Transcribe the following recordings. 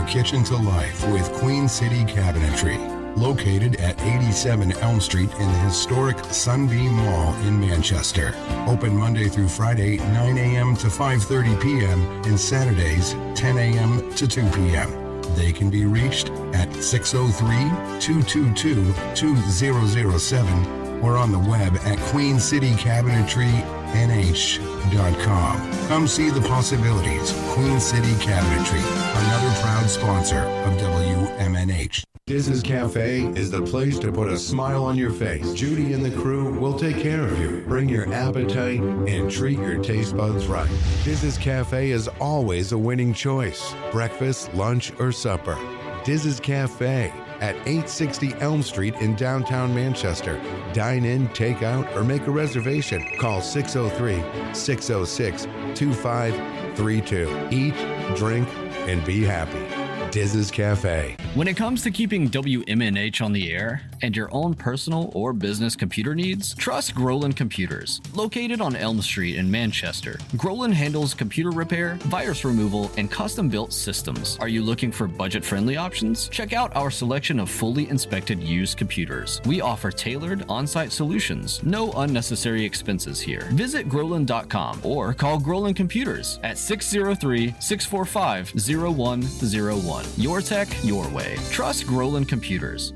your kitchen to life with Queen City Cabinetry. Located at 87 Elm Street in the historic Sunbeam Mall in Manchester. Open Monday through Friday, 9 a.m. to 5:30 p.m. and Saturdays, 10 a.m. to 2 p.m. They can be reached at 603-222-2007 or on the web at queencitycabinetrynh.com. Come see the possibilities. Queen City Cabinetry, another proud sponsor of WMNH. Diz's Cafe is the place to put a smile on your face. Judy and the crew will take care of you. Bring your appetite and treat your taste buds right. Diz's Cafe is always a winning choice. Breakfast, lunch, or supper. Diz's Cafe at 860 Elm Street in downtown Manchester. Dine in, take out, or make a reservation. Call 603-606-2532. Eat, drink, and be happy. Diz's Cafe. When it comes to keeping WMNH on the air and your own personal or business computer needs, trust Groland Computers. Located on Elm Street in Manchester, Groland handles computer repair, virus removal, and custom-built systems. Are you looking for budget-friendly options? Check out our selection of fully inspected used computers. We offer tailored on-site solutions. No unnecessary expenses here. Visit Groland.com or call Groland Computers at 603-645-0101. Your tech, your way. Trust Groland Computers.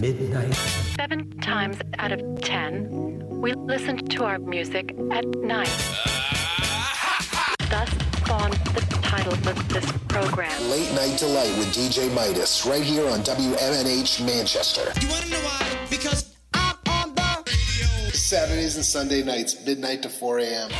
Midnight. 7 times out of 10, we listen to our music at night. Thus spawned the title of this program. Late Night Delight with DJ Midas, right here on WMNH Manchester. You wanna know why? Because I'm on the radio. Saturdays and Sunday nights, midnight to 4 a.m.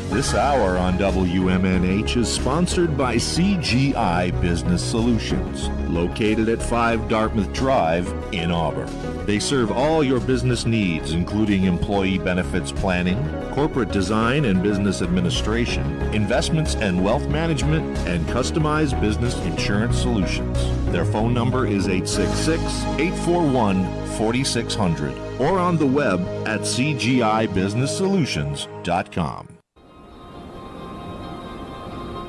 This hour on WMNH is sponsored by CGI Business Solutions, located at 5 Dartmouth Drive in Auburn. They serve all your business needs, including employee benefits planning, corporate design and business administration, investments and wealth management, and customized business insurance solutions. Their phone number is 866-841-4600 or on the web at cgibusinesssolutions.com.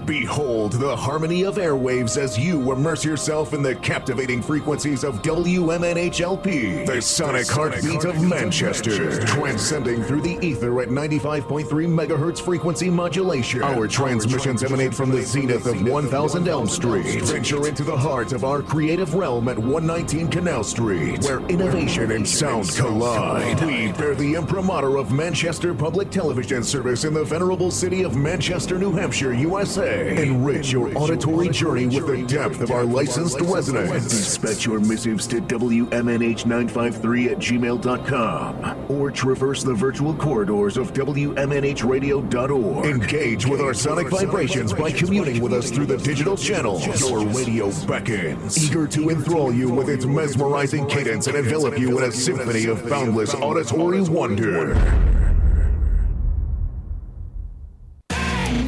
Behold the harmony of airwaves as you immerse yourself in the captivating frequencies of WMNHLP, the sonic heartbeat of Manchester, transcending through the ether at 95.3 megahertz frequency modulation. Our transmissions emanate from the zenith of 1000 Elm Street. Venture into the heart of our creative realm at 119 Canal Street, where innovation and sound collide. We bear the imprimatur of Manchester Public Television Service in the venerable city of Manchester, New Hampshire, USA. Enrich your auditory journey with the depth of our licensed resonance. Dispatch your missives to WMNH953@gmail.com or traverse the virtual corridors of WMNHradio.org. Engage with our sonic vibrations by communing with us through the digital channels. Your radio beckons, eager to enthrall you with its mesmerizing cadence and envelop you in a symphony of boundless auditory wonder.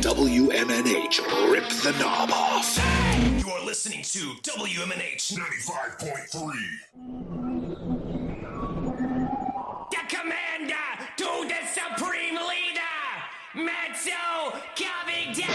WMNH, rip the knob off. You are listening to WMNH 95.3. The commander to the supreme leader, Matzo coming down.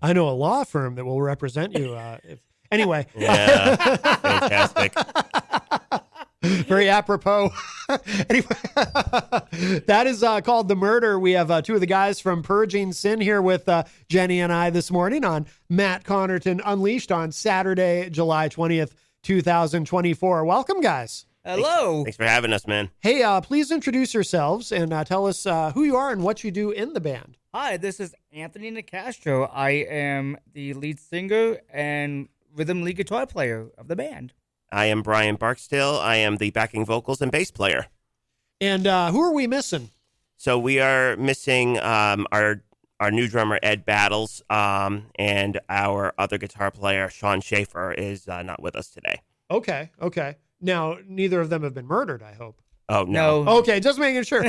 I know a law firm that will represent you. Anyway. Yeah, fantastic. Very apropos. Anyway, that is called The Murder. We have two of the guys from Purging Sin here with Jenny and I this morning on Matt Connarton Unleashed on Saturday, July 20th, 2024. Welcome, guys. Hello. Thanks for having us, man. Hey, please introduce yourselves and tell us who you are and what you do in the band. Hi, this is Anthony Nicastro. I am the lead singer and rhythm lead guitar player of the band. I am Brian Barksdale. I am the backing vocals and bass player. And who are we missing? So we are missing our new drummer, Ed Battles, and our other guitar player, Sean Schaefer, is not with us today. Okay. Now, neither of them have been murdered, I hope. Oh, no. Okay, just making sure.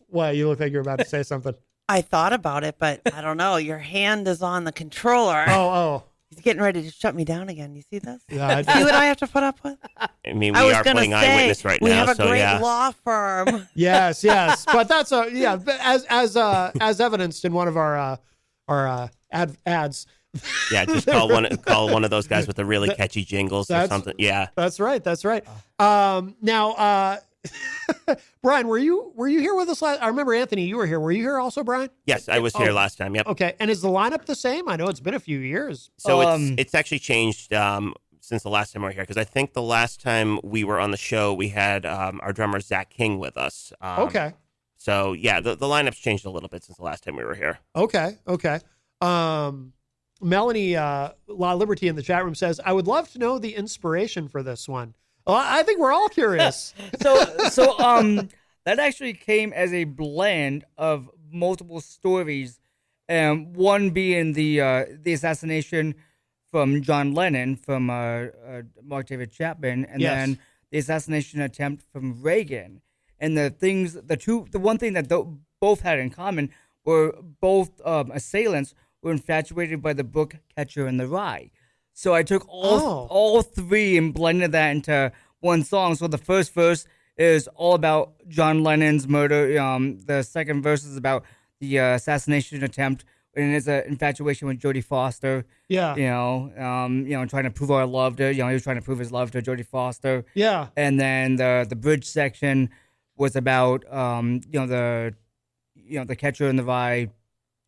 Why, you look like you're about to say something. I thought about it, but I don't know. Your hand is on the controller. Oh. He's getting ready to shut me down again. You see this? Yeah, see what I have to put up with? I mean, we are playing Eyewitness right now. We have a great yeah. law firm. Yes. But that's as evidenced in one of our ads. Yeah, just call one of those guys with the really catchy jingles or something. Yeah. That's right. Now, Brian, were you here with us last? I remember Anthony, you were here. Were you here also, Brian? Yes, I was here last time. Yep. Okay, and is the lineup the same? I know it's been a few years. So it's actually changed since the last time we were here, because I think the last time we were on the show, we had our drummer Zach King with us. Okay. So yeah, the lineup's changed a little bit since the last time we were here. Okay. Melanie La Liberty in the chat room says, "I would love to know the inspiration for this one." Well, I think we're all curious. So that actually came as a blend of multiple stories, one being the assassination from John Lennon from Mark David Chapman, and then the assassination attempt from Reagan. And the one thing that both had in common were both assailants were infatuated by the book Catcher in the Rye. So I took all three and blended that into one song. So the first verse is all about John Lennon's murder. The second verse is about the assassination attempt, and it's an infatuation with Jodie Foster. Yeah. Trying to prove our love to. He was trying to prove his love to Jodie Foster. Yeah. And then the bridge section was about the Catcher in the Rye.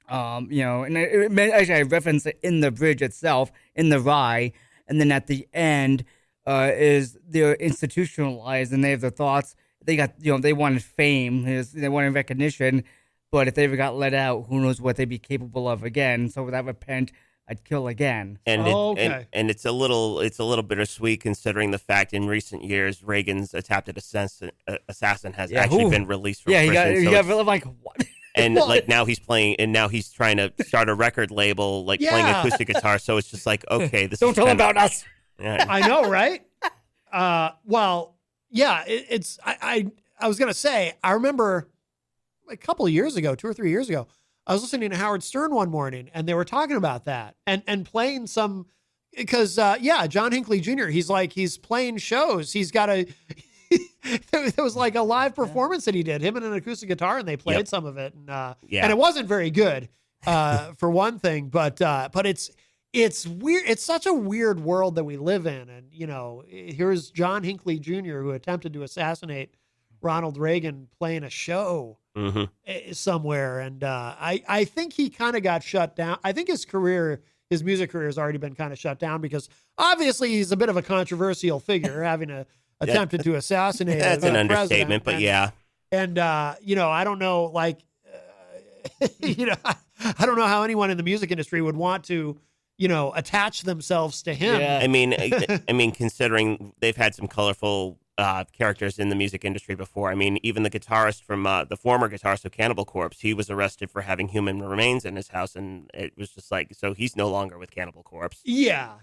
And I reference it in the bridge itself, in the Rye, and then at the end is they're institutionalized and they have their thoughts. They got, they wanted fame, they wanted recognition, but if they ever got let out, who knows what they'd be capable of again. So without repent, I'd kill again. And and it's a little bittersweet considering the fact in recent years Reagan's attempted assassin has actually been released from prison. He got like what? And now he's playing, and now he's trying to start a record label, playing acoustic guitar. So it's just like, okay, this don't tell about us. Yeah. I know, right? It's I was gonna say, I remember a couple of years ago, 2 or 3 years ago, I was listening to Howard Stern one morning, and they were talking about that and playing some because John Hinckley Jr. He's playing shows. He's got there was like a live performance that he did, him and an acoustic guitar, and they played some of it, and it wasn't very good, for one thing, but it's weird. It's such a weird world that we live in, and here's John Hinckley Jr., who attempted to assassinate Ronald Reagan, playing a show somewhere, and I think he kind of got shut down. I think his music career has already been kind of shut down because obviously he's a bit of a controversial figure, having attempted to assassinate. That's an understatement, but yeah. And, I don't know, I don't know how anyone in the music industry would want to, attach themselves to him. Yeah. I mean, considering they've had some colorful characters in the music industry before. I mean, even the guitarist from the former guitarist of Cannibal Corpse, he was arrested for having human remains in his house, and it was just so he's no longer with Cannibal Corpse. Yeah.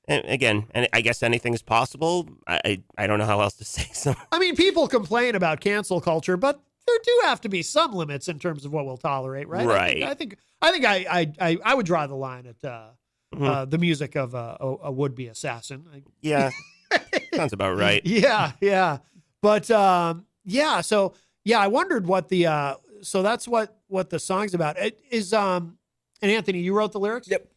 And again, and I guess anything is possible. I don't know how else to say so. I mean, people complain about cancel culture, but there do have to be some limits in terms of what we'll tolerate, right? Right. I think I would draw the line at the music of a would-be assassin. Yeah, sounds about right. Yeah. But So I wondered what the so that's what the song's about. It is and Anthony, you wrote the lyrics? Yep.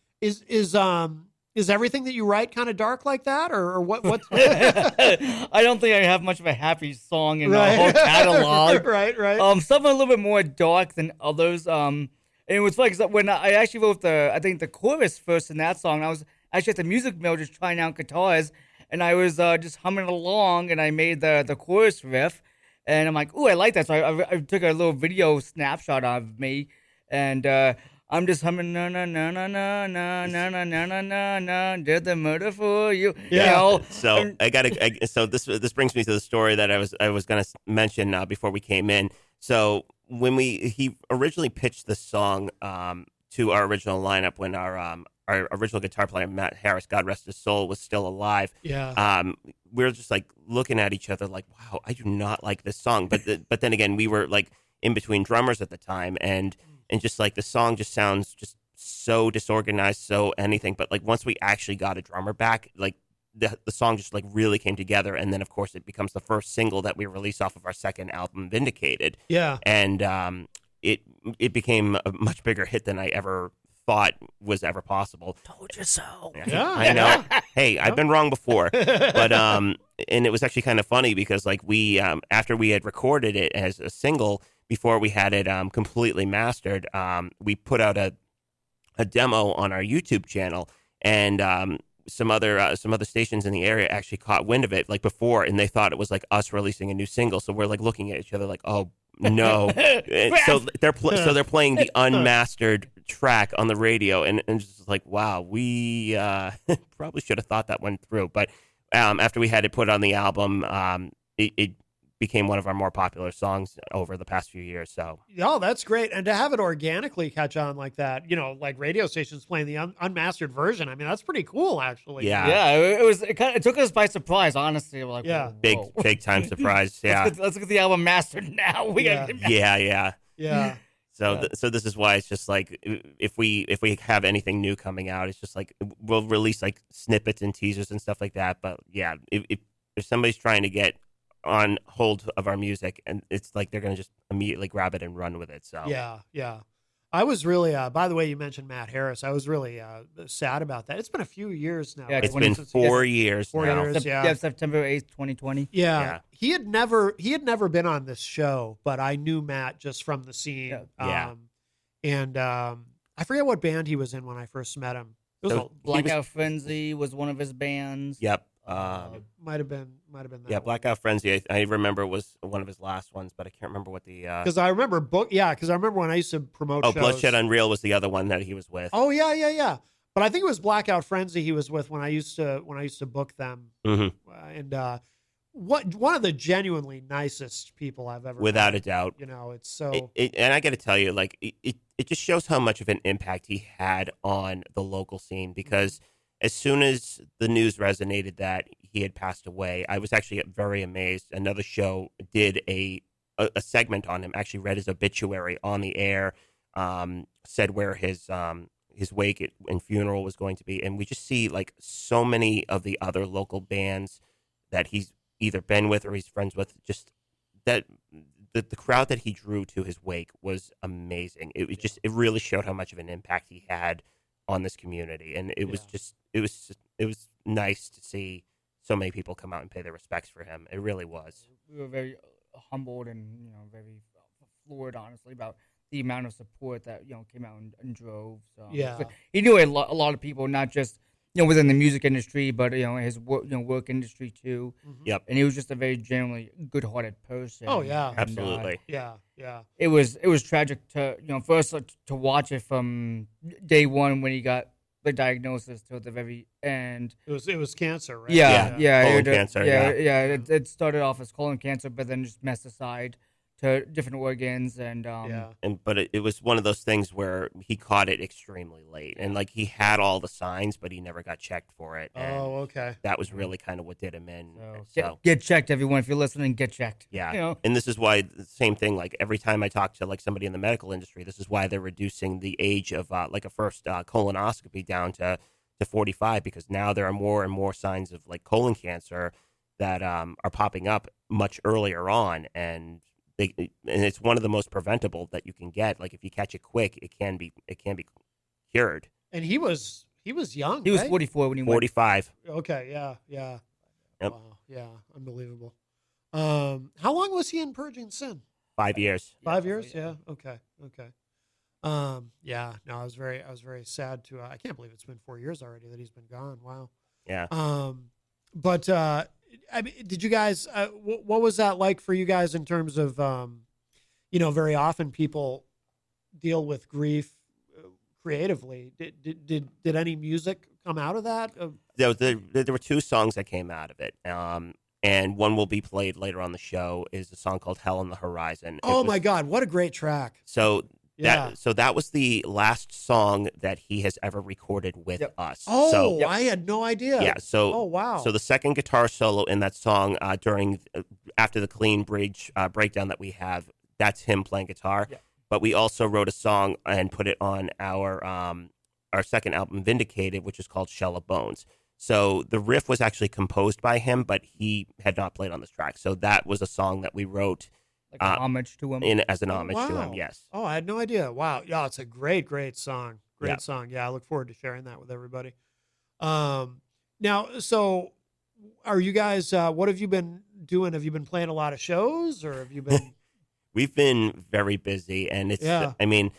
Is everything that you write kind of dark like that, or what? What's I don't think I have much of a happy song in the whole catalog. Right. Some are a little bit more dark than others. And it was funny because when I actually wrote the chorus first in that song, I was actually at the music mill just trying out guitars, and I was just humming along, and I made the chorus riff, and I'm like, ooh, I like that. So I took a little video snapshot of me, and I'm just humming na na na na na na na na na na na na. Did the murder for you? Yeah. You know? So so this brings me to the story that I was going to mention before we came in. So when he originally pitched the song to our original lineup when our original guitar player Matt Harris, God rest his soul, was still alive. Yeah. We were just like looking at each other like, wow, I do not like this song. But then again, we were like in between drummers at the time, and just like the song just sounds just so disorganized, so anything. But like once we actually got a drummer back, like the song just like really came together. And then of course it becomes the first single that we release off of our second album, Vindicated. Yeah. And it became a much bigger hit than I ever thought was ever possible. Told you so. Yeah. I know. Hey, I've been wrong before. But and it was actually kind of funny because like we after we had recorded it as a single, before we had it completely mastered, we put out a demo on our YouTube channel, and some other stations in the area actually caught wind of it like before, and they thought it was like us releasing a new single. So we're like looking at each other like, oh no. So they're playing the unmastered track on the radio, and just like, wow, we probably should have thought that one through. But after we had it put on the album, it became one of our more popular songs over the past few years. So, oh, that's great. And to have it organically catch on like that, like radio stations playing the unmastered version. I mean, that's pretty cool, actually. Yeah. Yeah, it took us by surprise, honestly. We're like, Yeah. whoa. Big time surprise. Yeah. Let's get the album mastered now. We Yeah. gotta get mastered. Yeah. Yeah. So, so this is why it's just like if we have anything new coming out, it's just like we'll release like snippets and teasers and stuff like that. But yeah, if somebody's trying to get on hold of our music, and it's like they're gonna just immediately grab it and run with it. So Yeah. I was really, by the way, you mentioned Matt Harris. I was really sad about that. It's been a few years now. Yeah, it's been 4 years 4 now. years, Yeah, September 8th, 2020. Yeah. He had never been on this show, but I knew Matt just from the scene. Yeah. And I forget what band he was in when I first met him. It was Blackout Frenzy was one of his bands. Yep. might have been that. Yeah, Blackout Frenzy. I remember was one of his last ones, but I can't remember what the. Because I remember when I used to promote. Oh, shows. Bloodshed Unreal was the other one that he was with. Oh yeah. But I think it was Blackout Frenzy he was with when I used to book them. Mm-hmm. And one of the genuinely nicest people I've ever without met. a doubt. It's so. And I got to tell you, like it just shows how much of an impact he had on the local scene, because as soon as the news resonated that he had passed away, I was actually very amazed. Another show did a segment on him, actually read his obituary on the air, said where his wake and funeral was going to be. And we just see like so many of the other local bands that he's either been with or he's friends with, just that the crowd that he drew to his wake was amazing. It really showed how much of an impact he had on this community. And it was nice to see so many people come out and pay their respects for him. It really was. We were very humbled and very floored, honestly, about the amount of support that came out and drove. So he knew a lot of people, not just within the music industry, but his work industry too. Mm-hmm. Yep. And he was just a very genuinely good-hearted person. Oh yeah, and, absolutely. Yeah. It was tragic to first to watch it from day one when he got the diagnosis till the very end. It was cancer, right? Yeah. Colon cancer. It started off as colon cancer, but then just metastasized to different organs, and but it was one of those things where he caught it extremely late, and like he had all the signs, but he never got checked for it. And oh, okay. that was really kind of what did him in. Get checked, everyone. If you're listening, get checked. Yeah, and this is why the same thing. Like every time I talk to like somebody in the medical industry, this is why they're reducing the age of like a first colonoscopy down to 45, because now there are more and more signs of like colon cancer that are popping up much earlier on, and and it's one of the most preventable that you can get. Like if you catch it quick, it can be cured. And he was young. He was right? 44 when he went. 45. Okay, yeah. Yep. Wow, yeah, unbelievable. How long was he in Purging Sin? 5 years. 5 years? Yeah. Okay. Yeah. No, I was very sad to. I can't believe it's been 4 years already that he's been gone. Wow. Yeah. But I mean, did you guys? What was that like for you guys in terms of, very often people deal with grief creatively. Did any music come out of that? There were 2 songs that came out of it. And one will be played later on the show is a song called Hell on the Horizon. My God, what a great track. So Yeah. that was the last song that he has ever recorded with us. Oh, So, I had no idea. yeah. So, oh, wow. So the second guitar solo in that song after the clean bridge breakdown that we have, that's him playing guitar. Yeah. But we also wrote a song and put it on our second album, Vindicated, which is called Shell of Bones. So the riff was actually composed by him, but he had not played on this track. So that was a song that we wrote Like an homage to him. as an homage to him. Yes. Oh, I had no idea. Wow. Yeah, it's a great song. Great Yeah. song. Yeah, I look forward to sharing that with everybody. Now, so are you guys, what have you been doing? Have you been playing a lot of shows or have you been? We've been very busy, and it's, Yeah. I mean,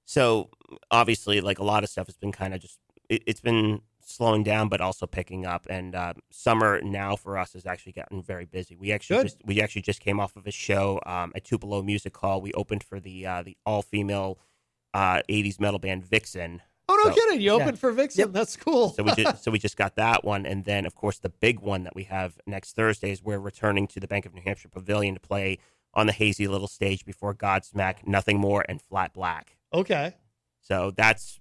so obviously, like a lot of stuff has been kind of just, it's been slowing down, but also picking up. And summer now for us has actually gotten very busy. We actually just came off of a show at Tupelo Music Hall. We opened for the all female 80s metal band Vixen. Oh, no kidding. You opened for Vixen. Yep. That's cool. So we just got that one, and then of course the big one that we have next Thursday is we're returning to the Bank of New Hampshire Pavilion to play on the hazy little stage before Godsmack, Nothing More, and Flat Black. Okay. So that's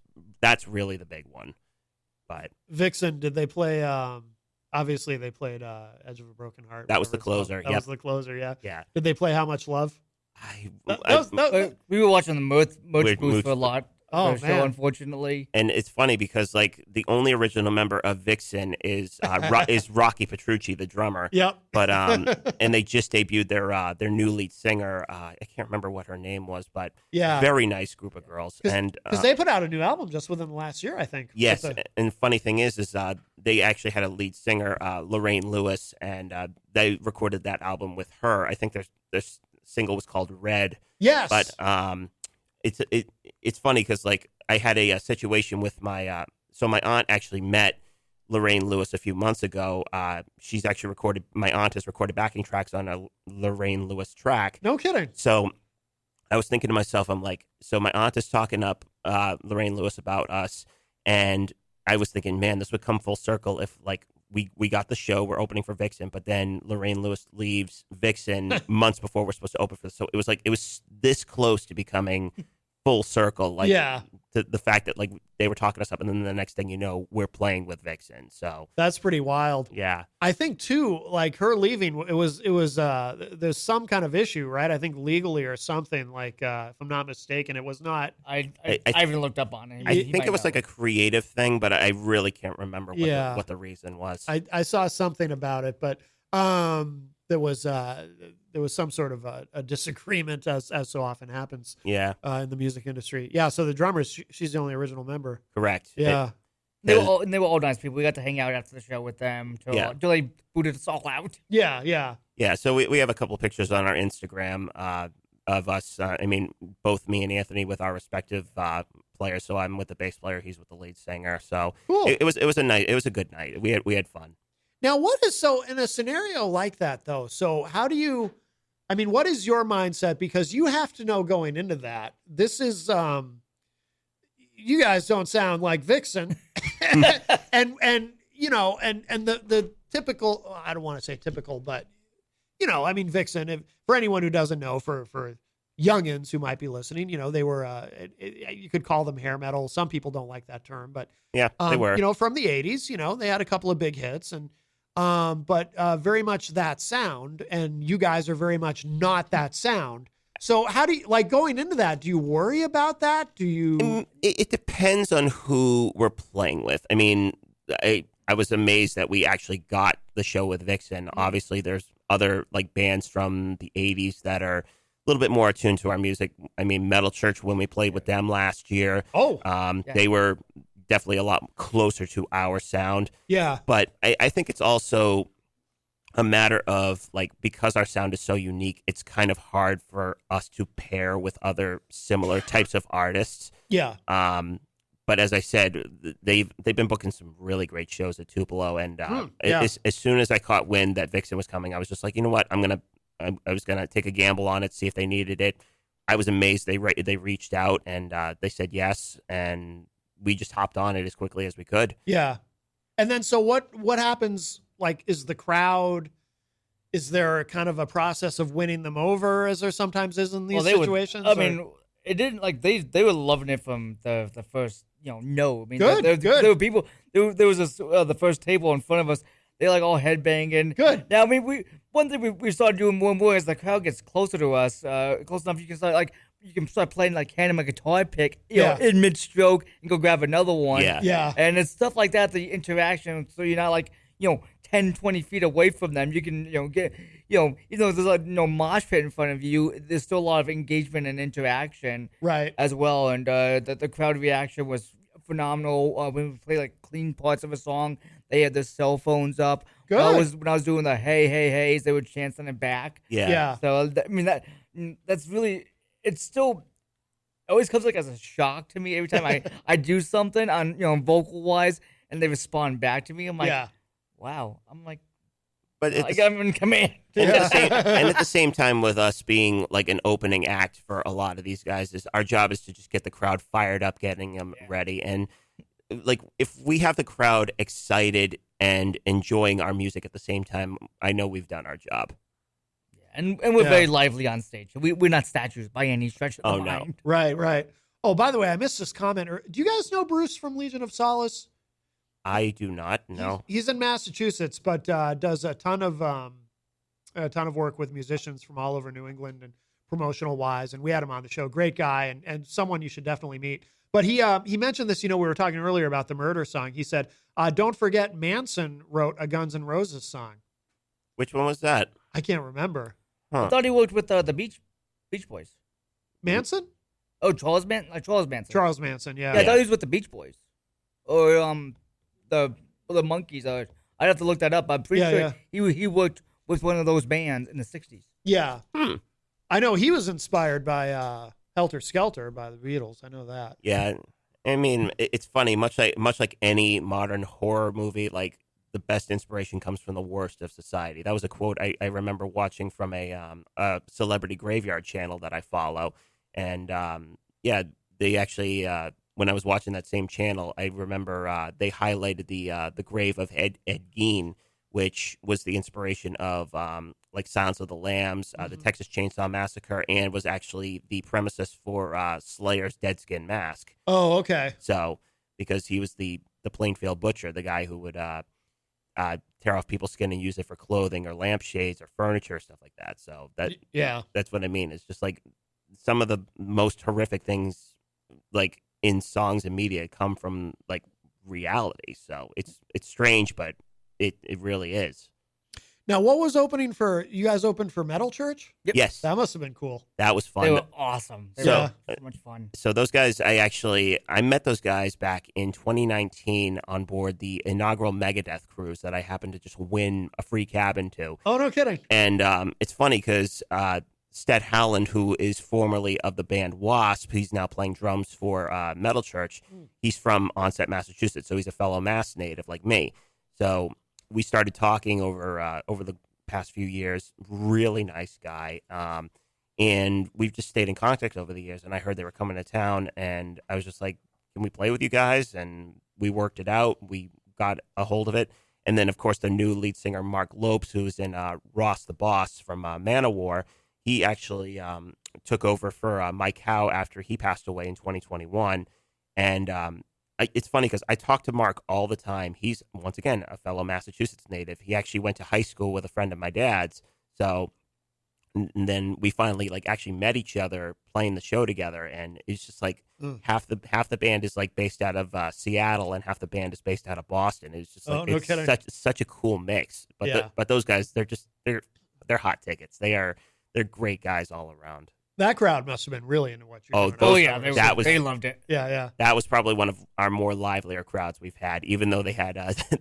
really the big one. But Vixen, did they play? Obviously, they played "Edge of a Broken Heart." That was the whatever it's closer, called. That yep. was the closer. Yeah. Yeah. Did they play "How Much Love"? We were watching the merch Weird booth Mooch- for a lot. Oh, of the man. show, unfortunately. And it's funny because like the only original member of Vixen is is Rocky Petrucci, the drummer. Yep. But and they just debuted their new lead singer. I can't remember what her name was, but Yeah. very nice group of girls. And Because they put out a new album just within the last year, I think. yes, It's a- and funny thing is they actually had a lead singer, Lorraine Lewis, and they recorded that album with her. I think their single was called Red. Yes. But it's funny because like I had a situation with my my aunt actually met Lorraine Lewis a few months ago. She's actually my aunt has recorded backing tracks on a Lorraine Lewis track. No kidding. So I was thinking to myself, I'm like, so my aunt is talking up Lorraine Lewis about us, and I was thinking, man, this would come full circle if like we got the show, we're opening for Vixen, but then Lorraine Lewis leaves Vixen months before we're supposed to open for. So it was this close to becoming full circle. Like Yeah. the fact that like they were talking us up, and then the next thing you know, we're playing with Vixen. So That's pretty wild. yeah. I think too, like her leaving, it was there's some kind of issue, right? I think legally or something, like if I'm not mistaken, it was not. I haven't looked up on it. I think it was like a creative thing, but I really can't remember Yeah. what the reason was. I saw something about it, but there was some sort of a disagreement, as so often happens. Yeah. In the music industry. Yeah. So the drummer, she's the only original member. Correct. Yeah. They were all nice people. We got to hang out after the show with them till they booted us all out. Yeah. Yeah. Yeah, so we have a couple of pictures on our Instagram of us. I mean, both me and Anthony with our respective players. So I'm with the bass player, he's with the lead singer. So Cool. it was a good night. We had fun. Now, what is so in a scenario like that though? So how do you? I mean, what is your mindset? Because you have to know going into that. This is you guys don't sound like Vixen, and you know, and the typical. I don't want to say typical, but you know, I mean, Vixen. For anyone who doesn't know, for youngins who might be listening, you know, they were you could call them hair metal. Some people don't like that term, but yeah, they were. You know, from the 80s. You know, they had a couple of big hits and. But very much that sound, and you guys are very much not that sound. So how do you, like going into that, do you worry about that? Do you? It depends on who we're playing with. I mean, I was amazed that we actually got the show with Vixen. Obviously, there's other like bands from the 80s that are a little bit more attuned to our music. I mean, Metal Church, when we played with them last year, they were definitely a lot closer to our sound. Yeah. But I think it's also a matter of, like, because our sound is so unique, it's kind of hard for us to pair with other similar types of artists. Yeah. But as I said, they've been booking some really great shows at Tupelo, and as soon as I caught wind that Vixen was coming, I was just like, you know what, I was gonna take a gamble on it, see if they needed it. I was amazed they reached out and they said yes, and we just hopped on it as quickly as we could. Yeah. And then so what happens? Like, is there kind of a process of winning them over, as there sometimes is in these situations? I mean, it didn't, like, they were loving it from the first, no. I mean, good. There were people. There was the first table in front of us. They like all headbanging. Good. Now, I mean, one thing we started doing more and more as the crowd gets closer to us, close enough, you can start playing, like, hand them a guitar pick, in mid stroke and go grab another one. Yeah. And it's stuff like that, the interaction. So you're not like 10, 20 feet away from them. You can get even though there's like no mosh pit in front of you, there's still a lot of engagement and interaction, right, as well. And the crowd reaction was phenomenal. When we played like clean parts of a song, they had their cell phones up. Good. When I was doing the hey hey heys, they would chant something back. Yeah. So I mean that's really, it's still, it always comes like as a shock to me every time I do something on vocal wise and they respond back to me. I'm like, wow. I'm like, but I'm in command. And at the same time, with us being like an opening act for a lot of these guys, is our job is to just get the crowd fired up, getting them ready. And like, if we have the crowd excited and enjoying our music at the same time, I know we've done our job. And we're very lively on stage. We're not statues by any stretch of the mind. No. Right. Oh, by the way, I missed this comment. Do you guys know Bruce from Legion of Solace? I do not know. He's in Massachusetts, but does a ton of work with musicians from all over New England and promotional wise. And we had him on the show. Great guy and someone you should definitely meet. But he mentioned this. We were talking earlier about the Murder song. He said, "Don't forget, Manson wrote a Guns N' Roses song." Which one was that? I can't remember. Huh. I thought he worked with the Beach Boys. Manson? Oh, Charles Manson. Charles Manson. Yeah. I thought he was with the Beach Boys, or the Monkees. I'd have to look that up. I'm pretty sure he worked with one of those bands in the 60s. Yeah. I know he was inspired by Helter Skelter by the Beatles. I know that. Yeah. I mean, it's funny, much like any modern horror movie, like, the best inspiration comes from the worst of society. That was a quote I remember watching from a celebrity graveyard channel that I follow. And they actually, when I was watching that same channel, I remember they highlighted the grave of Ed Gein, which was the inspiration of like Silence of the Lambs, the Texas Chainsaw Massacre, and was actually the premises for Slayer's Dead Skin Mask. Oh, okay. So, because he was the Plainfield Butcher, the guy who would tear off people's skin and use it for clothing or lampshades or furniture, stuff like that. So that's what I mean. It's just like some of the most horrific things, like in songs and media, come from like reality. So it's strange, but it really is. Now, what was opening for you guys? Opened for Metal Church? Yep. Yes, that must have been cool. That was fun. They were awesome. They were so much fun. So those guys, I met those guys back in 2019 on board the inaugural Megadeth cruise that I happened to just win a free cabin to. Oh, no kidding. And it's funny because Sted Howland, who is formerly of the band Wasp, he's now playing drums for Metal Church. He's from Onset, Massachusetts, so he's a fellow Mass native like me. So we started talking over the past few years. Really nice guy. And we've just stayed in contact over the years. And I heard they were coming to town, and I was just like, can we play with you guys? And we worked it out. We got a hold of it. And then, of course, the new lead singer, Mark Lopes, who's in Ross the Boss from Manowar, he actually took over for Mike Howe after he passed away in 2021. And it's funny because I talk to Mark all the time. He's, once again, a fellow Massachusetts native. He actually went to high school with a friend of my dad's. So, and then we finally actually met each other playing the show together. And it's just like half the band is based out of Seattle and half the band is based out of Boston. It's just it's such a cool mix. But but those guys, they're hot tickets. They're great guys all around. That crowd must have been really into what you're doing. They loved it. Yeah. That was probably one of our more livelier crowds we've had, even though they had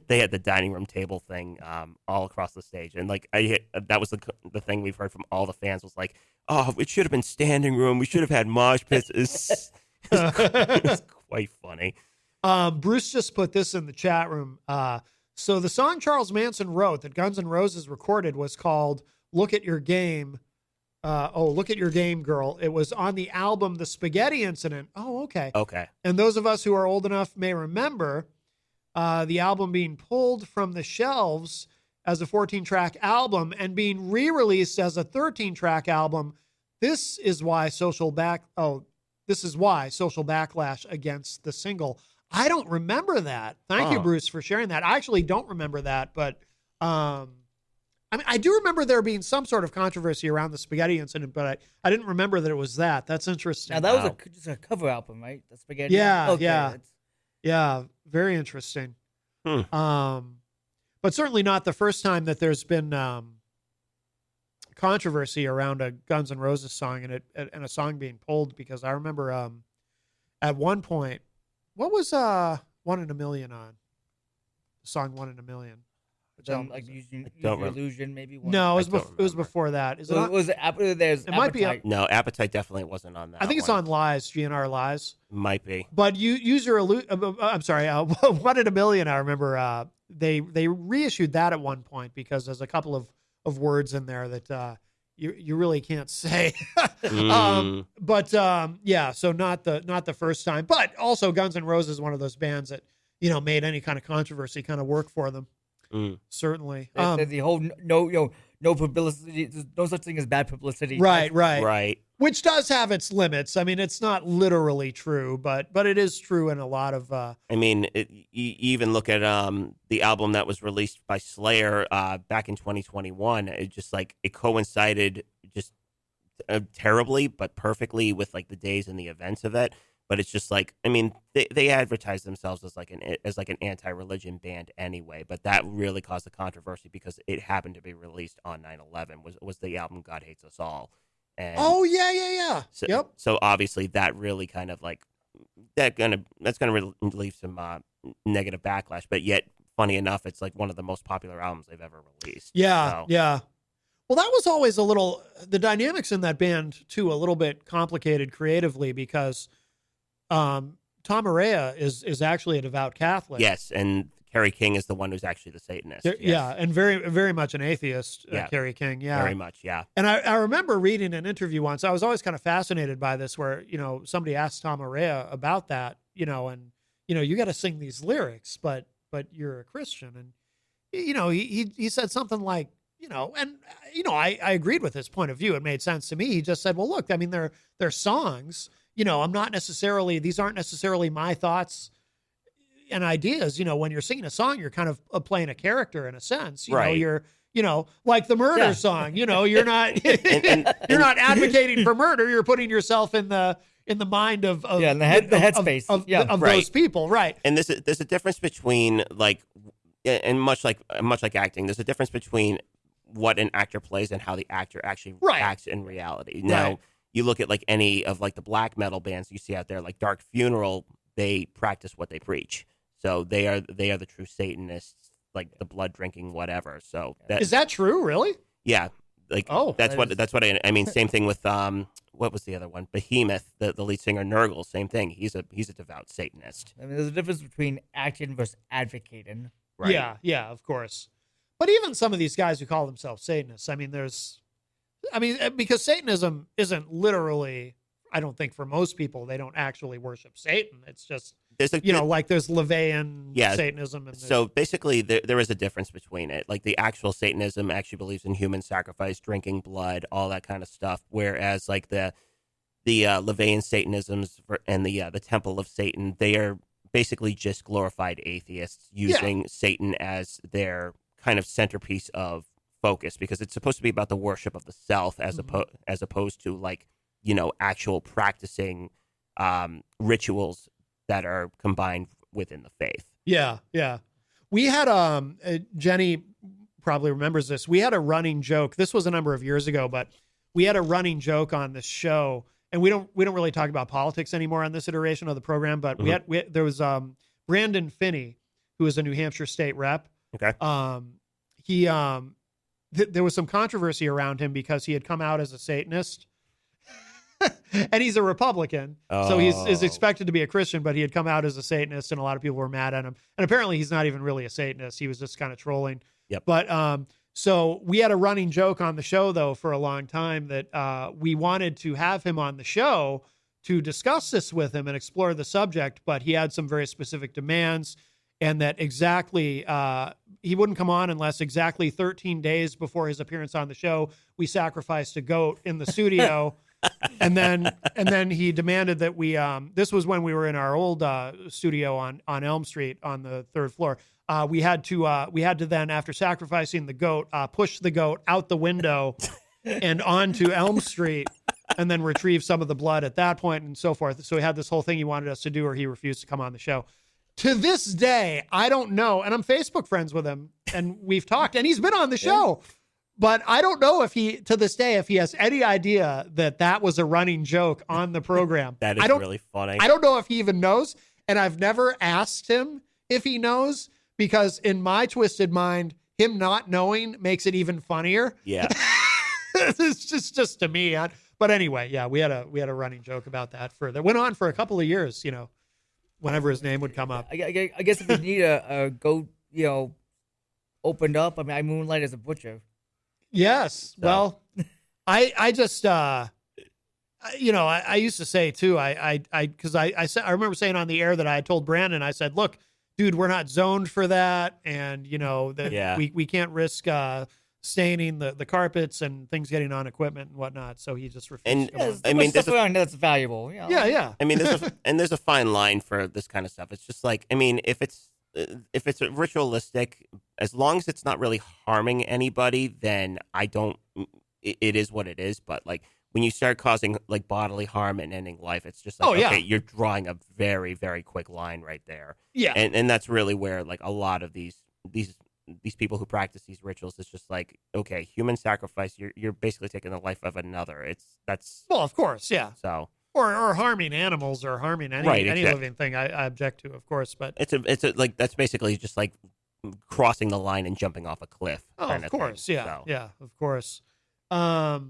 they had the dining room table thing all across the stage, and like that was the thing we've heard from all the fans was like, oh, it should have been standing room. We should have had mosh pits. It's quite funny. Bruce just put this in the chat room. So the song Charles Manson wrote that Guns N' Roses recorded was called "Look at Your Game." Look at Your Game, Girl. It was on the album The Spaghetti Incident. Oh, okay. Okay. And those of us who are old enough may remember the album being pulled from the shelves as a 14-track album and being re-released as a 13-track album. This is why social backlash against the single. I don't remember that. Thank you, Bruce, for sharing that. I actually don't remember that, but I mean, I do remember there being some sort of controversy around the Spaghetti Incident, but I didn't remember that it was that. That's interesting. Now, that was just a cover album, right? The Spaghetti. Yeah, okay, yeah. Very interesting. But certainly not the first time that there's been controversy around a Guns N' Roses song and a song being pulled, because I remember at one point, what was 1 in a Million on? The song 1 in a Million. Use Your Illusion, maybe. No, it was before that. Is it? Was it might be. No, Appetite definitely wasn't on that. I think it's on Lies, GNR Lies. Might be. But Use Your Illusion. I'm sorry, 1 in a Million. I remember they reissued that at one point because there's a couple of words in there that you really can't say. But so not the first time. But also Guns N' Roses is one of those bands that made any kind of controversy kind of work for them. Certainly. The whole no publicity, there's no such thing as bad publicity. Right. Which does have its limits. I mean, it's not literally true, but it is true in a lot of. I mean, you even look at the album that was released by Slayer back in 2021. It just it coincided just terribly, but perfectly with the days and the events of it. But it's just I mean, they advertise themselves as an anti-religion band anyway. But that really caused a controversy because it happened to be released on 9/11. Was the album God Hates Us All? And yeah. So, yep. So obviously that really kind of that's gonna relieve some negative backlash. But yet, funny enough, it's one of the most popular albums they've ever released. Yeah. Well, that was always the dynamics in that band too, a little bit complicated creatively because. Tom Araya is actually a devout Catholic. Yes, and Kerry King is the one who's actually the Satanist. Yeah, and very, very much an atheist, Kerry King. Yeah, very much, yeah. And I remember reading an interview once. I was always kind of fascinated by this where, somebody asked Tom Araya about that, and, you got to sing these lyrics, but you're a Christian. And, he said something like, I agreed with his point of view. It made sense to me. He just said, well, look, I mean, they're songs. These aren't necessarily my thoughts and ideas. When you're singing a song, you're kind of playing a character in a sense. You're, like the murder song. You're not you're not advocating for murder. You're putting yourself in the mind of the headspace of those people, right? And there's a difference between and much like acting, there's a difference between what an actor plays and how the actor actually acts in reality. Now. You look at any of the black metal bands you see out there, like Dark Funeral, they practice what they preach. So they are the true Satanists, the blood drinking, whatever. So is that true? Really? Yeah. That's what I mean. Same thing with what was the other one? Behemoth, the lead singer Nurgle. Same thing. He's a devout Satanist. I mean, there's a difference between acting versus advocating. Right. Yeah, of course. But even some of these guys who call themselves Satanists, because Satanism isn't literally, I don't think for most people, they don't actually worship Satan. It's just, there's LaVeyan Satanism. And so basically there is a difference between it. The actual Satanism actually believes in human sacrifice, drinking blood, all that kind of stuff. Whereas the LaVeyan Satanisms and the Temple of Satan, they are basically just glorified atheists using Satan as their kind of centerpiece of focus, because it's supposed to be about the worship of the self as opposed to actual practicing rituals that are combined within the faith. Yeah. We had Jenny probably remembers this. We had a running joke. This was a number of years ago, but we had a running joke on this show, and we don't really talk about politics anymore on this iteration of the program, but there was Brandon Finney, who is a New Hampshire state rep. Okay. There was some controversy around him because he had come out as a Satanist. And he's a Republican, so is expected to be a Christian, but he had come out as a Satanist, and a lot of people were mad at him. And apparently he's not even really a Satanist. He was just kind of trolling. Yep. But so we had a running joke on the show, though, for a long time that we wanted to have him on the show to discuss this with him and explore the subject, but he had some very specific demands, and that exactly he wouldn't come on unless exactly 13 days before his appearance on the show, we sacrificed a goat in the studio. And then he demanded that we this was when we were in our old studio on Elm Street on the 3rd floor. We had to then, after sacrificing the goat, push the goat out the window and onto Elm Street, and then retrieve some of the blood at that point and so forth. So he had this whole thing he wanted us to do, or he refused to come on the show. To this day, I don't know, and I'm Facebook friends with him, and we've talked, and he's been on the show. But I don't know if he, to this day, if he has any idea that was a running joke on the program. That is really funny. I don't know if he even knows, and I've never asked him if he knows, because in my twisted mind, him not knowing makes it even funnier. Yeah. It's just to me. But anyway, yeah, we had a running joke about that that went on for a couple of years, whenever his name would come up. I guess if you need a goat, opened up, I moonlight as a butcher. Yes. So. Well, I just, I used to say too, because I remember saying on the air that I had told Brandon, I said, look, dude, we're not zoned for that. And we can't risk, staining the carpets and things getting on equipment and whatnot. So he just refused. And that's valuable. Yeah. I mean, there's a fine line for this kind of stuff. It's just like, I mean, if it's ritualistic, as long as it's not really harming anybody, then it is what it is. But like when you start causing like bodily harm and ending life, it's just like, okay, you're drawing a very, very quick line right there. Yeah. And that's really where like a lot of these people who practice these rituals, it's just like, okay, human sacrifice, you're basically taking the life of another. That's well, of course. Yeah. So. Or harming animals or harming any living thing, I object to, of course. But it's like that's basically just like crossing the line and jumping off a cliff. Oh, of course, thing. Yeah, of course. How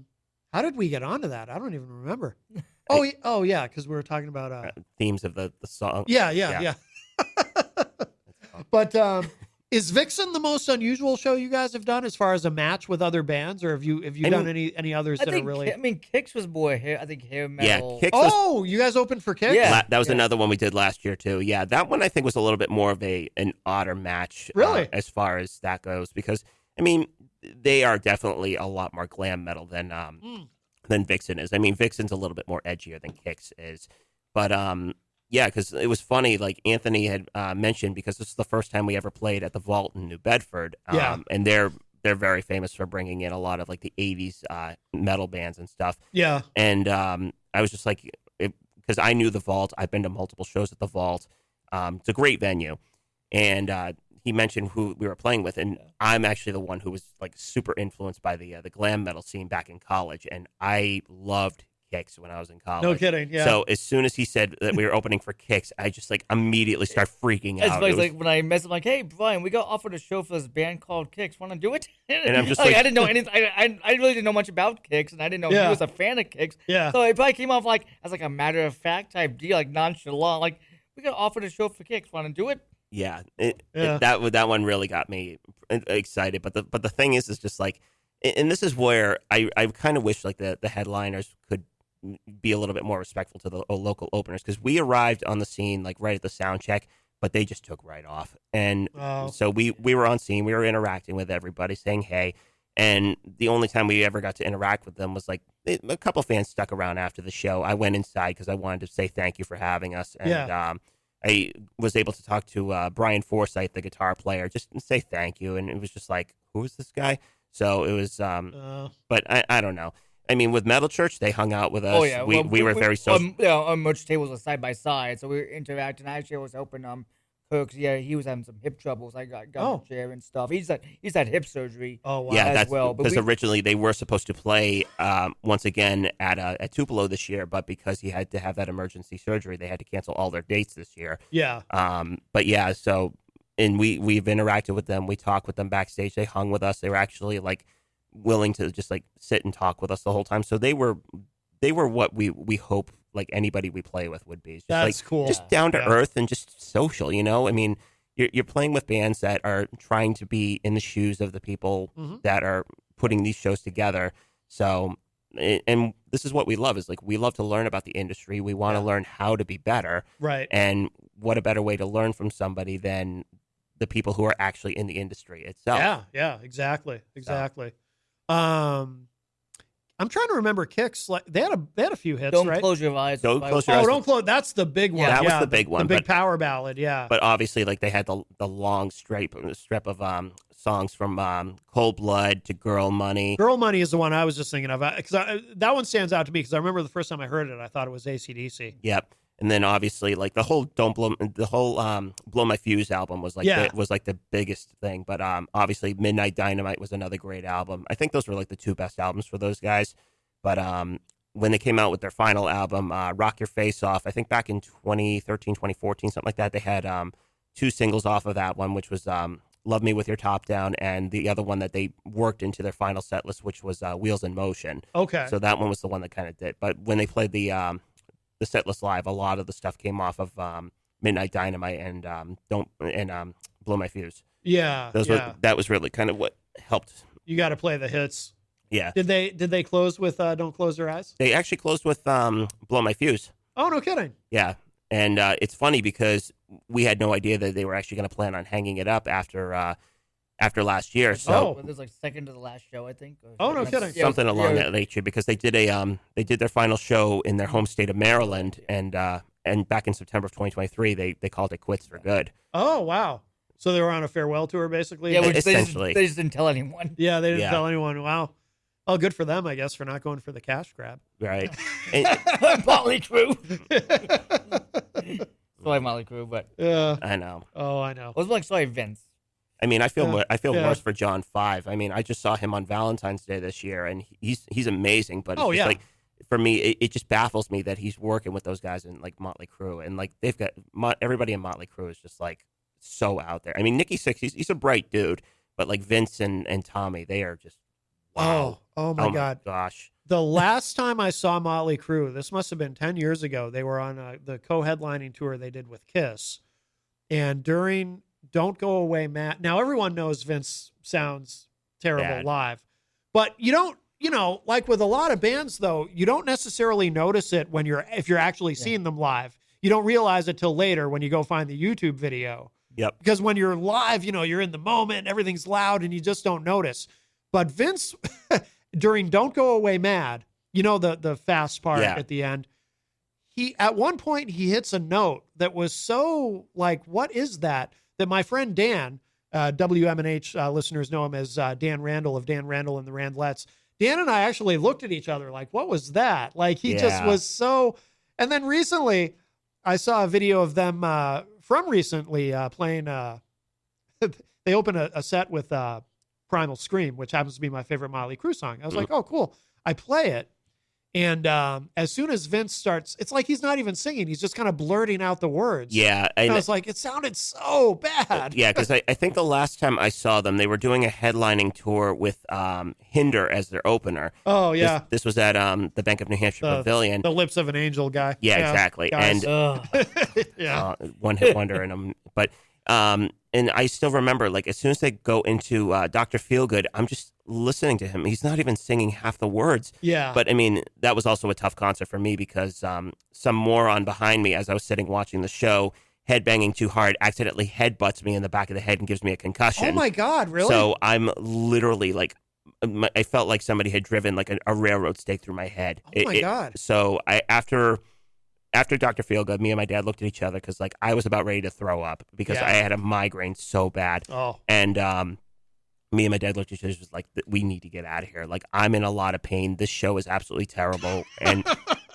did we get onto that? I don't even remember. Oh, yeah, because we were talking about themes of the song. Yeah. But is Vixen the most unusual show you guys have done as far as a match with other bands, or have you done any others that are really? I mean, Kix was more hair metal. Yeah, Kix you guys opened for Kix? Yeah, that was another one we did last year too. Yeah, that one I think was a little bit more of an odder match. Really, as far as that goes, because I mean, they are definitely a lot more glam metal than Vixen is. I mean, Vixen's a little bit more edgier than Kix is, but yeah, because it was funny, like Anthony had mentioned, because this is the first time we ever played at the Vault in New Bedford. And they're very famous for bringing in a lot of like the 80s metal bands and stuff. Yeah. And I was just like, because I knew the Vault. I've been to multiple shows at the Vault. It's a great venue. And he mentioned who we were playing with. And I'm actually the one who was like super influenced by the glam metal scene back in college. And I loved Kix when I was in college. No kidding. Yeah. So as soon as he said that we were opening for Kix, I just like immediately start freaking out. It's like when I messaged him, like, "Hey, Brian, we got offered a show for this band called Kix. Want to do it?" And I'm just like I didn't know anything. I really didn't know much about Kix, and I didn't know he was a fan of Kix. Yeah. So it probably came off like as like a matter of fact type deal, like nonchalant. Like we got offered a show for Kix. Want to do it? Yeah. That one really got me excited. But the thing is just like, and this is where I kind of wish like the headliners could be a little bit more respectful to the local openers, because we arrived on the scene like right at the sound check, but they just took right off. And so we were on scene, we were interacting with everybody, saying hey, and the only time we ever got to interact with them was like a couple fans stuck around after the show. I went inside because I wanted to say thank you for having us, and I was able to talk to Brian Forsythe, the guitar player, just to say thank you, and it was just like, who is this guy? So it was but I don't know. I mean, with Metal Church, they hung out with us. Oh, yeah. We were very social. Our merch tables were side by side, so we were interacting. I actually was helping Kirk. Yeah, he was having some hip troubles. I got in the chair and stuff. He's had hip surgery. Oh wow. Yeah, as well. Because originally they were supposed to play once again at Tupelo this year, but because he had to have that emergency surgery, they had to cancel all their dates this year. Yeah. But yeah, so and we've interacted with them. We talked with them backstage. They hung with us. They were actually like willing to just like sit and talk with us the whole time. So they were what we hope like anybody we play with would be. Just That's like, cool. Just down to earth and just social, you know? I mean, you're playing with bands that are trying to be in the shoes of the people that are putting these shows together. So, and this is what we love is like, we love to learn about the industry. We want to learn how to be better. Right. And what a better way to learn from somebody than the people who are actually in the industry itself. Yeah, exactly. I'm trying to remember Kicks. Like they had a few hits, Don't right? Close Your Eyes. Don't Close Your Eyes. Don't close. That's the big one. That was the big one. The big but, power ballad. Yeah. But obviously, like they had the long strip of songs from Cold Blood to Girl Money. Girl Money is the one I was just thinking of because that one stands out to me because I remember the first time I heard it, I thought it was AC/DC. Yep. And then obviously, like the whole Blow My Fuse album was like the biggest thing. But obviously, Midnight Dynamite was another great album. I think those were like the two best albums for those guys. But when they came out with their final album, Rock Your Face Off, I think back in 2013, 2014, something like that, they had two singles off of that one, which was Love Me With Your Top Down, and the other one that they worked into their final set list, which was Wheels in Motion. Okay. So that one was the one that kind of did. But when they played the set list live, a lot of the stuff came off of Midnight Dynamite and Blow My Fuse. Yeah. That was really kind of what helped. You got to play the hits. Yeah. Did they close with Don't Close Your Eyes? They actually closed with Blow My Fuse. Oh, no kidding. Yeah. And it's funny because we had no idea that they were actually going to plan on hanging it up after last year. So it was like second to the last show, I think. Oh, no kidding. Something along that nature, because they did their final show in their home state of Maryland, and back in September of 2023, they called it quits for good. Oh, wow. So they were on a farewell tour, basically? Yeah, essentially. They just didn't tell anyone. Yeah, they didn't tell anyone. Wow. Oh, good for them, I guess, for not going for the cash grab. Right. Motley Crue. Sorry, Motley Crue, but I know. Oh, I know. I was like, sorry, Vince. I mean, I feel worse for John 5. I mean, I just saw him on Valentine's Day this year, and he's amazing. But it's just like, for me, it just baffles me that he's working with those guys in like Motley Crue, and like they've got everybody in Motley Crue is just like so out there. I mean, Nikki Sixx, he's a bright dude, but like Vince and Tommy, they are just wow. Oh my God, gosh. The last time I saw Motley Crue, this must have been 10 years ago. They were on the co-headlining tour they did with Kiss, and during Don't Go Away, Matt. Now everyone knows Vince sounds terrible live, but you don't. You know, like with a lot of bands, though, you don't necessarily notice it if you're actually seeing them live. You don't realize it till later when you go find the YouTube video. Yep. Because when you're live, you know, you're in the moment, everything's loud, and you just don't notice. But Vince, during Don't Go Away Mad, you know, the fast part at the end, at one point he hits a note that was so like, what is that? That my friend Dan, WMNH listeners know him as Dan Randall of Dan Randall and the Randlettes. Dan and I actually looked at each other like, what was that? Like, he just was so... And then recently, I saw a video of them from recently playing... they opened a set with Primal Scream, which happens to be my favorite Motley Crue song. I was like, oh, cool. I play it. And as soon as Vince starts, it's like he's not even singing. He's just kind of blurting out the words. Yeah. And I was like, it sounded so bad. Yeah, because I think the last time I saw them, they were doing a headlining tour with Hinder as their opener. Oh, yeah. This was at the Bank of New Hampshire Pavilion. The Lips of an Angel guy. Yeah, exactly. Guys. And one hit wonder in them. But and I still remember, like, as soon as they go into Dr. Feelgood, I'm just listening to him. He's not even singing half the words. Yeah. But I mean, that was also a tough concert for me because some moron behind me, as I was sitting watching the show, headbanging too hard, accidentally headbutts me in the back of the head and gives me a concussion. Oh my God, really? So I'm literally like, I felt like somebody had driven like a railroad stake through my head. Oh my God. So after Dr. Feelgood, me and my dad looked at each other because like I was about ready to throw up because I had a migraine so bad. Oh. And me and my dad looked at each other and was like, we need to get out of here. Like, I'm in a lot of pain. This show is absolutely terrible. And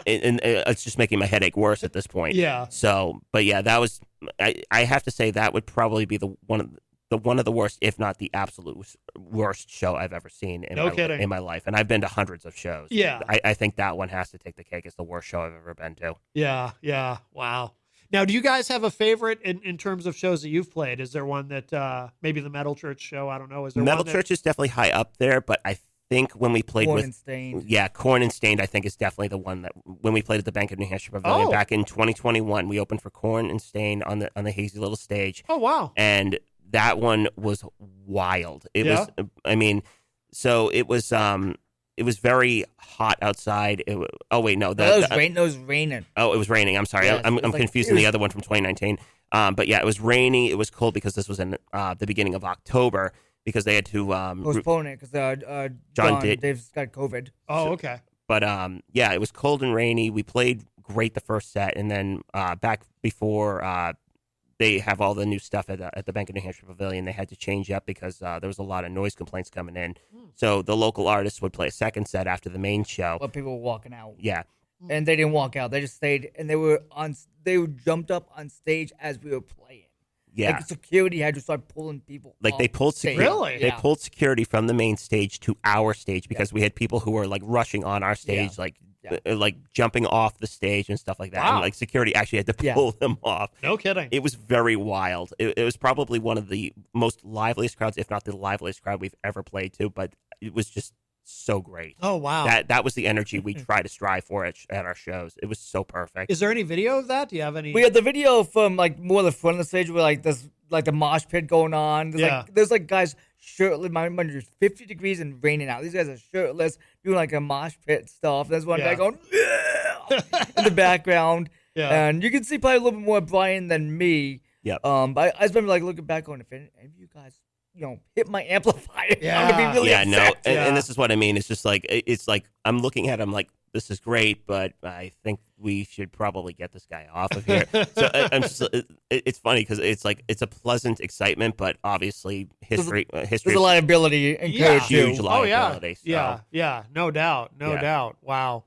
and it's just making my headache worse at this point. Yeah. So, but yeah, that was. I have to say that would probably be one of the worst, if not the absolute worst show I've ever seen in my life. And I've been to hundreds of shows. Yeah. I think that one has to take the cake. It's the worst show I've ever been to. Yeah. Yeah. Wow. Now, do you guys have a favorite in terms of shows that you've played? Is there one that maybe the Metal Church show? I don't know. Is there Metal one Church is definitely high up there, but I think when we played Corn and Stained. Yeah, Corn and Stained, I think is definitely the one that when we played at the Bank of New Hampshire Pavilion back in 2021, we opened for Corn and Stained on the hazy little stage. Oh wow! And that one was wild. It was. I mean, so it was. It was very hot outside. Oh wait, no, it was raining. Oh, it was raining. I'm sorry, Yes, I'm confusing the other one from 2019. But yeah, it was rainy. It was cold because this was in the beginning of October because they had to postpone it because Dave's got COVID. Oh, okay. But yeah, it was cold and rainy. We played great the first set, and then back before they have all the new stuff at the Bank of New Hampshire Pavilion, they had to change up because there was a lot of noise complaints coming in. So the local artists would play a second set after the main show. But people were walking out. Yeah. And they didn't walk out. They just stayed, and they jumped up on stage as we were playing. Yeah. Like security had to start pulling people. Like they pulled security. Really? They pulled security from the main stage to our stage because we had people who were like rushing on our stage, like jumping off the stage and stuff like that. Wow. And like security actually had to pull them off. No kidding. It was very wild. It was probably one of the most liveliest crowds, if not the liveliest crowd we've ever played to. But it was just so great. Oh wow! That was the energy we try to strive for at our shows. It was so perfect. Is there any video of that? Do you have any? We had the video from like more the front of the stage where like there's like the mosh pit going on. There's like guys shirtless. My mind is 50 degrees and raining out. These guys are shirtless doing like a mosh pit stuff. There's one guy going in the background. Yeah. And you can see probably a little bit more Brian than me. Yeah. But I just remember like looking back on if any of you guys hit my amplifier. Yeah. I'm gonna be really upset. And this is what I mean. It's just like I'm looking at him like this is great, but I think we should probably get this guy off of here. So I'm just, it's funny because it's like it's a pleasant excitement, but obviously history. There's a liability encouraged too. Huge liability. Oh yeah, no doubt, doubt. Wow.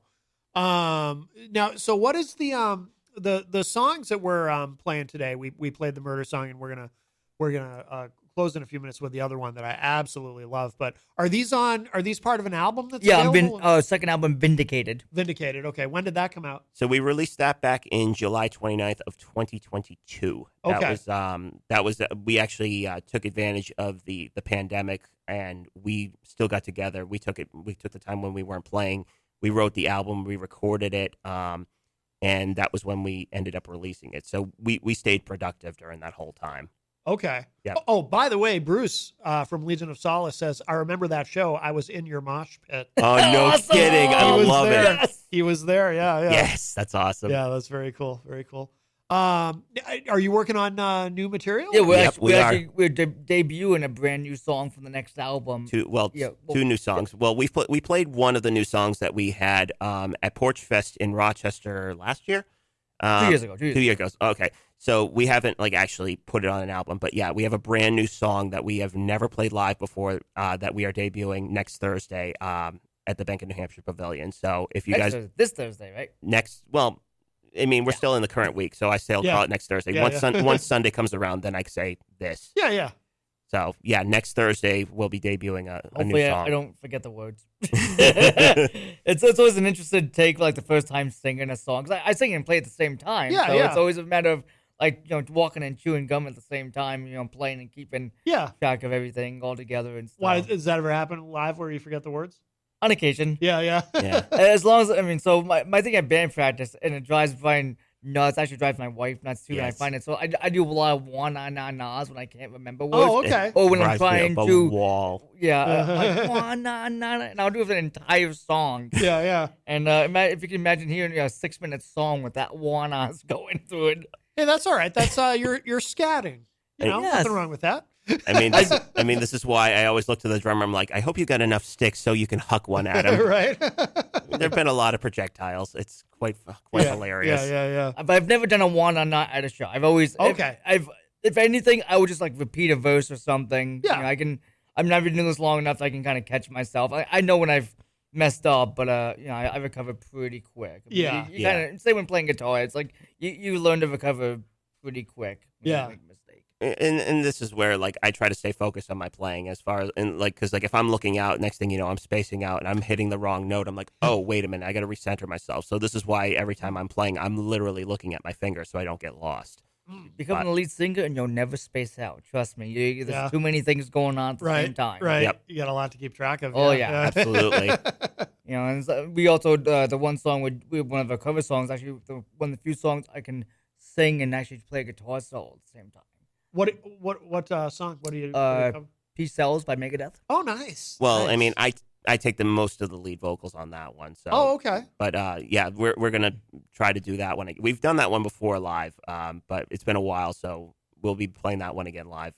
Now, so what is the songs that we're playing today? We played the Murder song, and we're gonna close in a few minutes with the other one that I absolutely love. But are these part of an album that's available? Second album, Vindicated. Vindicated. Okay. When did that come out? So we released that back in July 29th of 2022. Okay. That was we actually took advantage of the pandemic, and we still got together. We took the time when we weren't playing. We wrote the album, we recorded it, and that was when we ended up releasing it. So we stayed productive during that whole time. Okay. Yeah. Oh, by the way, Bruce from Legion of Solace says, I remember that show. I was in your mosh pit. Oh, no awesome. Kidding. I love it. He was there. Yeah. Yes, that's awesome. Yeah, that's very cool. Very cool. Are you working on new material? Yeah, we're debuting a brand new song from the next album. Two new songs. Well, we played one of the new songs that we had at Porch Fest in Rochester last year. 2 years ago. 2 years ago. Okay. So we haven't actually put it on an album, but yeah, we have a brand new song that we have never played live before that we are debuting next Thursday at the Bank of New Hampshire Pavilion. So if you this Thursday, right? We're still in the current week, so I say I'll call it next Thursday. Once Sunday comes around, then I can say this. Yeah. So yeah, next Thursday we'll be debuting a new song. I don't forget the words. It's always an interesting take, like the first time singing a song. 'Cause I sing and play at the same time. Yeah, so yeah. It's always a matter of walking and chewing gum at the same time. Playing and keeping track of everything all together and stuff. Why does that ever happen live where you forget the words? On occasion. Yeah. As long as so my thing at band practice, and it drives Brian nuts. Actually drives my wife nuts too. Yes. And I find it so I do a lot of nas when I can't remember words. Oh, okay. Or when I'm trying to wall. Yeah, like na, and I'll do it for an entire song. Yeah. And if you can imagine hearing a 6-minute song with that nas going through it. Hey, that's all right. That's you're scatting. Nothing wrong with that. I mean, this is why I always look to the drummer. I'm like, I hope you got enough sticks so you can huck one at him. Right. There've been a lot of projectiles. It's quite hilarious. Yeah. But I've never done a na at a show. I've always if anything, I would just repeat a verse or something. Yeah. I'm never doing this long enough so I can kind of catch myself. I know when I've messed up, but I recovered pretty quick. I mean, Yeah. you kind of say when playing guitar, it's like you learn to recover pretty quick. When Yeah. you make a mistake. And this is where like I try to stay focused on my playing as far as and like because like if I'm looking out, next thing you know I'm spacing out and I'm hitting the wrong note. I'm like, oh wait a minute, I got to recenter myself. So this is why every time I'm playing, I'm literally looking at my finger so I don't get lost. Become an lead singer and you'll never space out. Trust me, there's too many things going on at the same time. Right. Yep. You got a lot to keep track of. Oh yeah, absolutely. And so we also the one song with one of our cover songs, actually one of the few songs I can sing and actually play a guitar solo at the same time. What song? What do you cover? Peace Sells by Megadeth. Oh, nice. Well, Nice. I mean, I take the most of the lead vocals on that one. So. Oh, okay. But yeah, we're gonna try to do that one. We've done that one before live, but it's been a while, so we'll be playing that one again live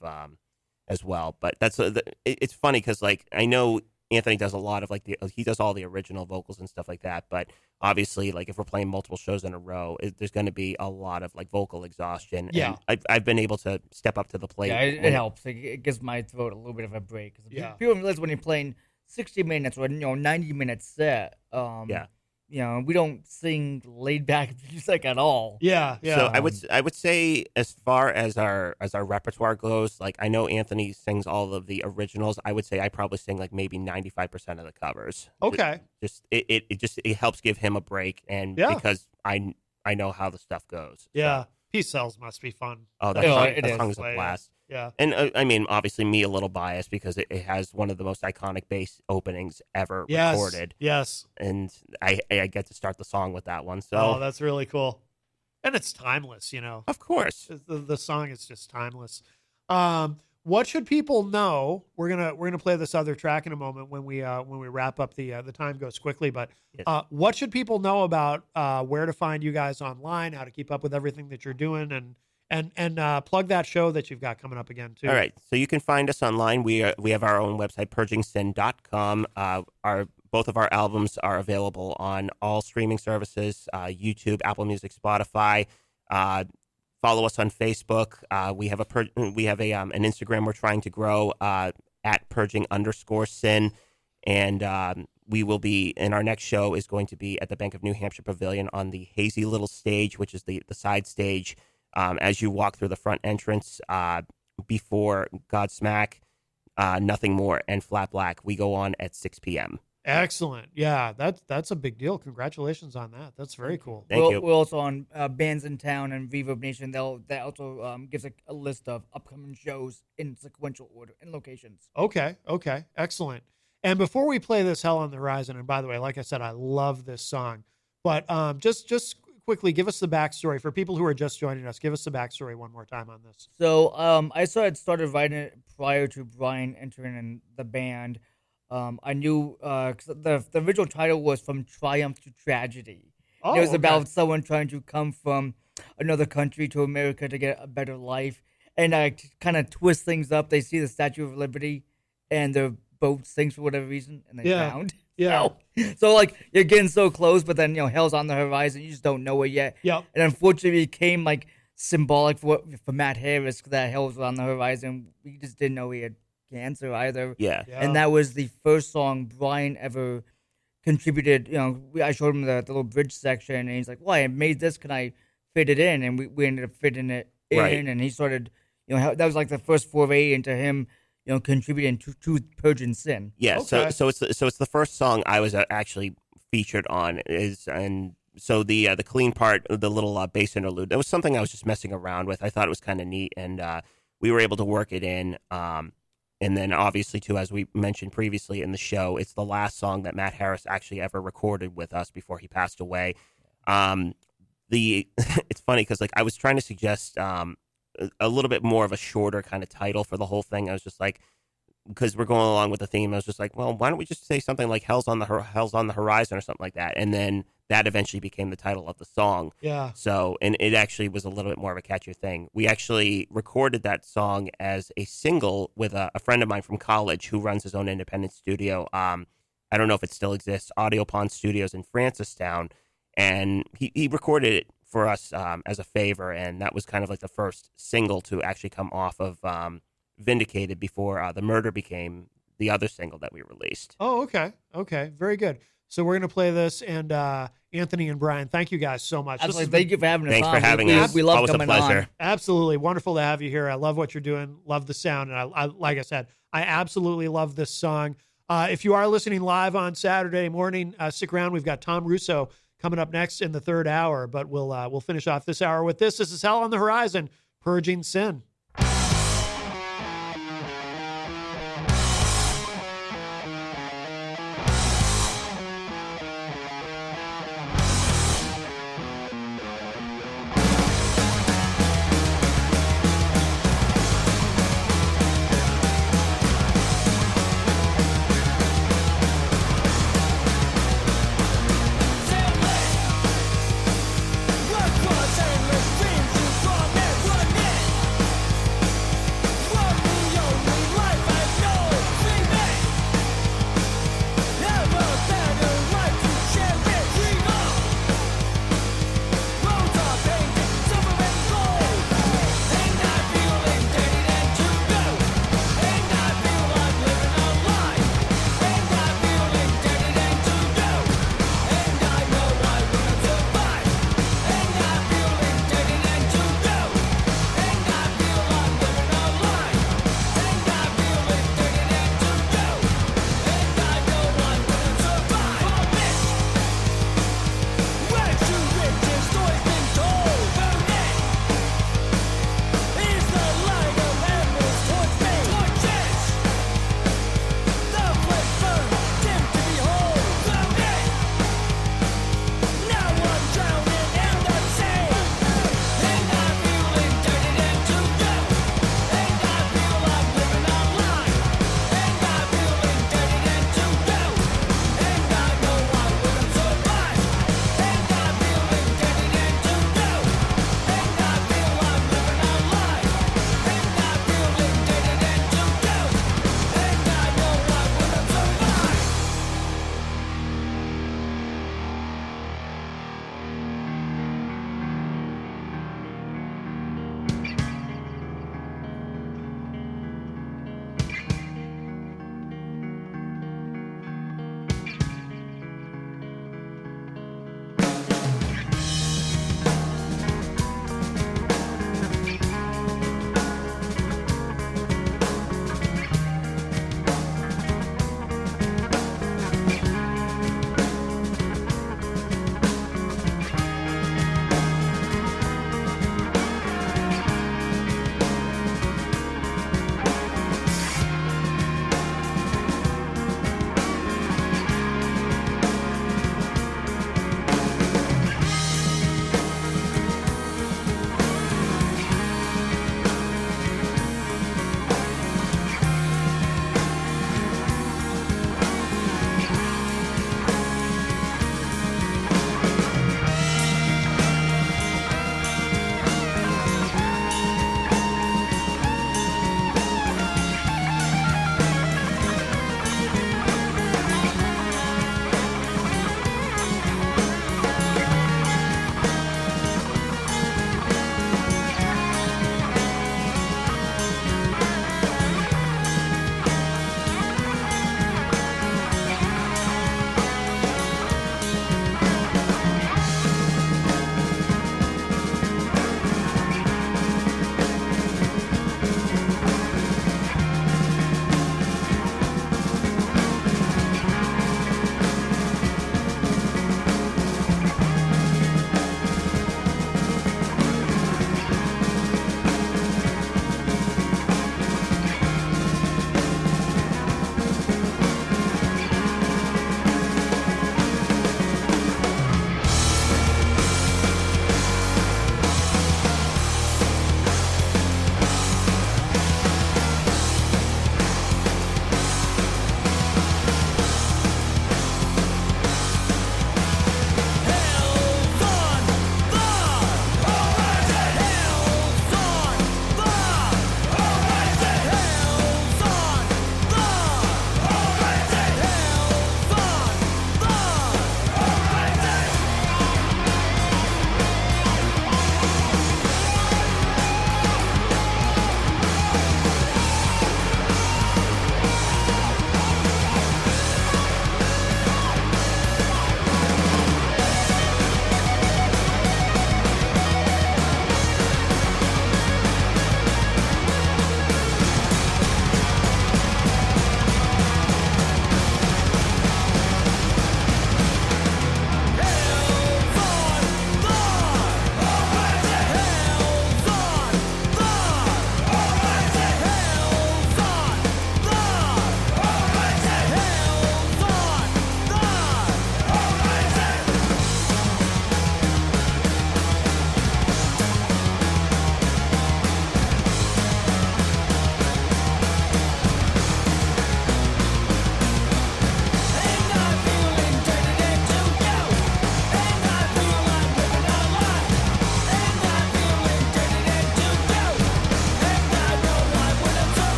as well. But that's it's funny because like I know Anthony does a lot of he does all the original vocals and stuff like that. But obviously, like if we're playing multiple shows in a row, there's going to be a lot of like vocal exhaustion. Yeah. And I've been able to step up to the plate. Yeah, it helps. It gives my throat a little bit of a break. Yeah. People don't realize when you're playing 60 minutes or 90 minute set. Yeah. We don't sing laid back music at all. Yeah. So I would say as far as our repertoire goes, like I know Anthony sings all of the originals. I would say I probably sing like maybe 95% of the covers. Okay. It helps give him a break, and because I know how the stuff goes. Yeah. Peace Cells must be fun. Oh, that song is a blast. Yeah. And I mean, obviously, me a little biased because it has one of the most iconic bass openings ever recorded. Yes. And I get to start the song with that one. So Oh, that's really cool. And it's timeless, Of course. The song is just timeless. What should people know? We're gonna play this other track in a moment when we wrap up. The time goes quickly, but what should people know about where to find you guys online, how to keep up with everything that you're doing, and plug that show that you've got coming up again too. All right, so you can find us online. We have our own website, purgingsin.com. Both of our albums are available on all streaming services: YouTube, Apple Music, Spotify. Follow us on Facebook. We have an Instagram we're trying to grow at Purging_sin, and we will be. And our next show is going to be at the Bank of New Hampshire Pavilion on the hazy little stage, which is the side stage. As you walk through the front entrance, before Godsmack, Nothing More, and Flat Black, we go on at 6 p.m. Excellent. Yeah, that's a big deal. Congratulations on that. That's very cool. Thank you. We're also on Bands in Town and Reverb Nation. That also gives a list of upcoming shows in sequential order and locations. Okay. Excellent. And before we play this Hell on the Horizon, and by the way, like I said, I love this song, but just quickly, give us the backstory for people who are just joining us. Give us the backstory one more time on this. So I started writing it prior to Brian entering in the band. I knew cause the original title was From Triumph to Tragedy. Oh, it was okay. about someone trying to come from another country to America to get a better life. And I kind of twist things up. They see the Statue of Liberty and their boat sinks for whatever reason, and they drowned. Yeah. So like you're getting so close, but then hell's on the horizon. You just don't know it yet. Yep. And unfortunately, it became like symbolic for Matt Harris that hell was on the horizon. We just didn't know he had cancer either. Yeah. And that was the first song Brian ever contributed. I showed him the little bridge section, and he's like, "Well, I made this. Can I fit it in?" And we ended up fitting it in, Right. and he started. That was like the first foray into him. Contributing to Purging Sin. Yeah, Okay. so it's the first song I was actually featured on so the clean part, the little bass interlude, that was something I was just messing around with. I thought it was kind of neat, and we were able to work it in. And then obviously too, as we mentioned previously in the show, it's the last song that Matt Harris actually ever recorded with us before he passed away. It's funny because like I was trying to suggest a little bit more of a shorter kind of title for the whole thing. I was just like, because we're going along with the theme, I was just like, well, why don't we just say something like Hell's on the Horizon or something like that? And then that eventually became the title of the song. Yeah. So, and it actually was a little bit more of a catchier thing. We actually recorded that song as a single with a friend of mine from college who runs his own independent studio. I don't know if it still exists, Audio Pond Studios in Francistown. And he recorded it for us as a favor, and that was kind of like the first single to actually come off of Vindicated before The Murder became the other single that we released. Oh, okay. Okay. Very good. So we're going to play this. And Anthony and Brian, thank you guys so much. Absolutely. Thank you for having us on. Thanks for having us. We love Always a coming pleasure. on. Absolutely. Wonderful to have you here. I love what you're doing. Love the sound. And I like I said, I absolutely love this song. If you are listening live on Saturday morning, stick around. We've got Tom Russo coming up next in the third hour, but we'll finish off this hour with this. This is Hell on the Horizon, Purging Sin. Endless dreams you from it, run it.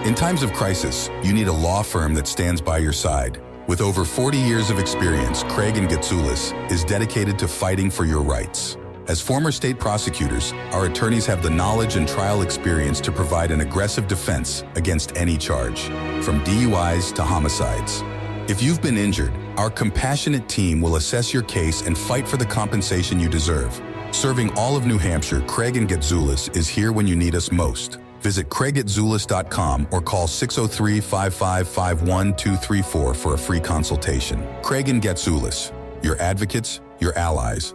In times of crisis, you need a law firm that stands by your side. With over 40 years of experience, Craig & Getsoulis is dedicated to fighting for your rights. As former state prosecutors, our attorneys have the knowledge and trial experience to provide an aggressive defense against any charge, from DUIs to homicides. If you've been injured, our compassionate team will assess your case and fight for the compensation you deserve. Serving all of New Hampshire, Craig & Getsoulis is here when you need us most. Visit craiggetsoulis.com or call 603-5551-234 for a free consultation. Craig & Getsoulis, your advocates, your allies.